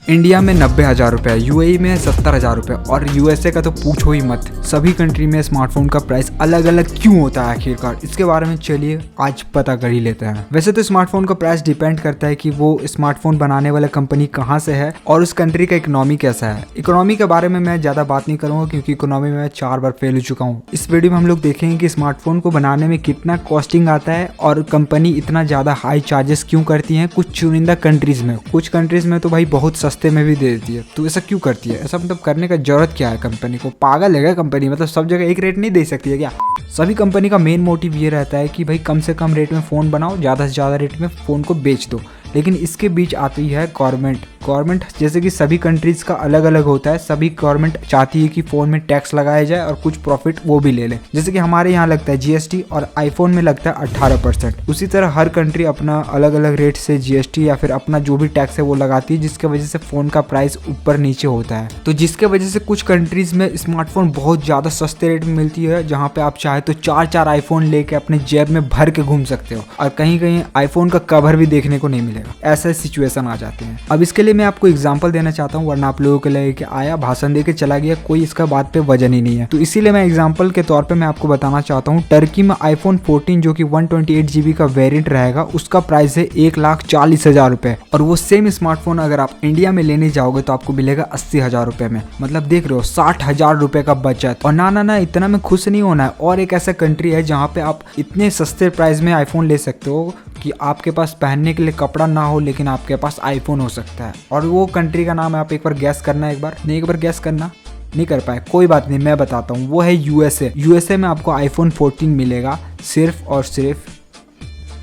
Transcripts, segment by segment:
India में 90,000 रुपये, UAE में 70,000 रुपये और यूएसए का तो पूछो ही मत। सभी कंट्री में स्मार्टफोन का प्राइस अलग अलग क्यों होता है आखिरकार, इसके बारे में चलिए आज पता कर ही लेते हैं। वैसे तो स्मार्टफोन का प्राइस डिपेंड करता है कि वो स्मार्टफोन बनाने वाला कंपनी कहाँ से है और उस कंट्री का इकोनॉमी कैसा है। इकोनॉमी के बारे में मैं ज़्यादा बात नहीं करूँगा क्योंकि इकोनॉमी में मैं 4 बार फेल हो चुका हूँ। इस वीडियो में हम लोग देखेंगे कि स्मार्टफोन को बनाने में कितना कॉस्टिंग आता है और कंपनी इतना ज़्यादा हाई चार्जेस क्यों करती हैं कुछ चुनिंदा कंट्रीज़ में। कुछ कंट्रीज़ में तो भाई बहुत सस्ते में भी दे देती है। तो ऐसा क्यों करती है, ऐसा मतलब करने का जरूरत क्या है कंपनी को? पागल है क्या कंपनी? मतलब सब जगह एक रेट नहीं दे सकती है क्या? सभी कंपनी का मेन मोटिव ये रहता है कि भाई कम से कम रेट में फ़ोन बनाओ, ज़्यादा से ज़्यादा रेट में फ़ोन को बेच दो। लेकिन इसके बीच आती है गवर्नमेंट जैसे कि सभी कंट्रीज़ का अलग अलग होता है। सभी गवर्नमेंट चाहती है कि फ़ोन में टैक्स लगाया जाए और कुछ प्रॉफिट वो भी ले लें। जैसे कि हमारे यहाँ लगता है जीएसटी और आईफोन में लगता है 18%। उसी तरह हर कंट्री अपना अलग अलग रेट से जीएसटी या फिर अपना जो भी टैक्स है वो लगाती है, जिसके वजह से फ़ोन का प्राइस ऊपर नीचे होता है। तो जिसके वजह से कुछ कंट्रीज़ में स्मार्टफोन बहुत ज़्यादा सस्ते रेट में मिलती है, जहाँ पे आप चाहे तो 4 आईफोन लेके अपने जेब में भर के घूम सकते हो और कहीं कहीं आईफोन का कवर भी देखने को नहीं मिलेगा। ऐसे सिचुएशन आ जाते हैं। अब इसके लिए मैं आपको एग्जांपल देना चाहता हूँ, वरना आप लोगों के लिए आया भाषण दे के चला गया, कोई इसका बात पे वजन ही नहीं है। तो इसीलिए मैं एग्जांपल के तौर पे मैं आपको बताना चाहता हूँ। टर्की में आईफोन 14 जो कि 128 GB का वेरिएंट रहेगा, उसका प्राइस है 1,40,000 रुपए और वो सेम स्मार्टफोन अगर आप इंडिया में लेने जाओगे तो आपको मिलेगा 80,000 रुपए में। मतलब देख रहे हो 60,000 रुपए का बचत। और ना इतना में खुश नहीं होना है। और एक ऐसा कंट्री है जहाँ पे आप इतने सस्ते प्राइस में आईफोन ले सकते हो कि आपके पास पहनने के लिए कपड़ा ना हो लेकिन आपके पास आईफोन हो सकता है। और वो कंट्री का नाम है, आप एक बार गैस करना, एक बार गैस करना। नहीं कर पाए, कोई बात नहीं, मैं बताता हूँ। वो है यूएसए। यूएसए में आपको आईफोन 14 मिलेगा सिर्फ और सिर्फ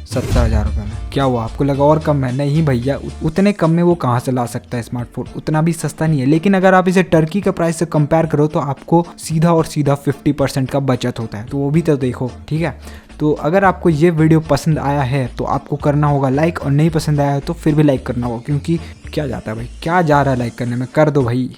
70,000 रुपये में। क्या हुआ, आपको लगा और कम है? नहीं भैया, उतने कम में वो कहाँ से ला सकता है स्मार्टफोन? उतना भी सस्ता नहीं है। लेकिन अगर आप इसे टर्की के प्राइस से कंपेयर करो तो आपको सीधा 50% का बचत होता है। तो वो भी तो देखो, ठीक है। तो अगर आपको ये वीडियो पसंद आया है तो आपको करना होगा लाइक, और नहीं पसंद आया है तो फिर भी लाइक करना होगा, क्योंकि क्या जाता है भाई, क्या जा रहा है लाइक करने में, कर दो भाई।